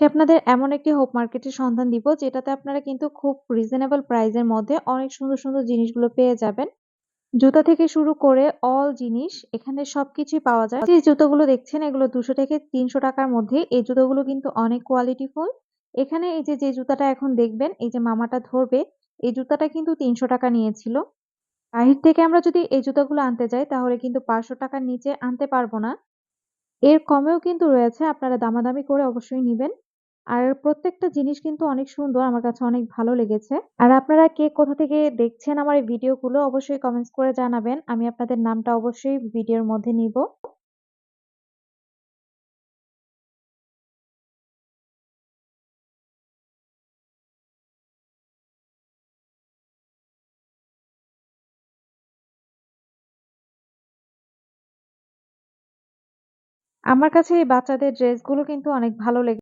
আজকে আপনাদের এমন একটি হোপ মার্কেটের সন্ধান দিব যেটাতে আপনারা কিন্তু খুব রিজনেবল প্রাইস এর মধ্যে অনেক সুন্দর, সুন্দর জিনিসগুলো পেয়ে যাবেন। জুতা থেকে শুরু করে অল জিনিস এখানে সবকিছুই পাওয়া যায়। যে জুতোগুলো দেখছেন এগুলো ২০০ থেকে ৩০০ টাকার মধ্যে। এই জুতোগুলো কিন্তু অনেক কোয়ালিটিফুল। এখানে এই যে জুতাটা এখন দেখবেন, এই যে মামাটা ধরবে, এই জুতাটা কিন্তু ৳৩০০ নিয়েছিল। বাহির থেকে আমরা যদি এই জুতাগুলো আনতে যাই তাহলে কিন্তু ৳৫০০ র নিচে আনতে পারব না। এর কমেও কিন্তু রয়েছে, আপনারা দামাদামি করে অবশ্যই নিবেন। আর প্রত্যেকটা জিনিস কিন্তু অনেক সুন্দর, আমার কাছে অনেক ভালো লেগেছে। আর আপনারা কে কোথা থেকে দেখছেন আমার এই ভিডিওগুলো অবশ্যই কমেন্টস করে জানাবেন। আমি আপনাদের নামটা অবশ্যই ভিডিওর মধ্যে নিব। আমার কাছে এই বাচ্চাদের ড্রেসগুলো কিন্তু অনেক ভালো লেগেছে।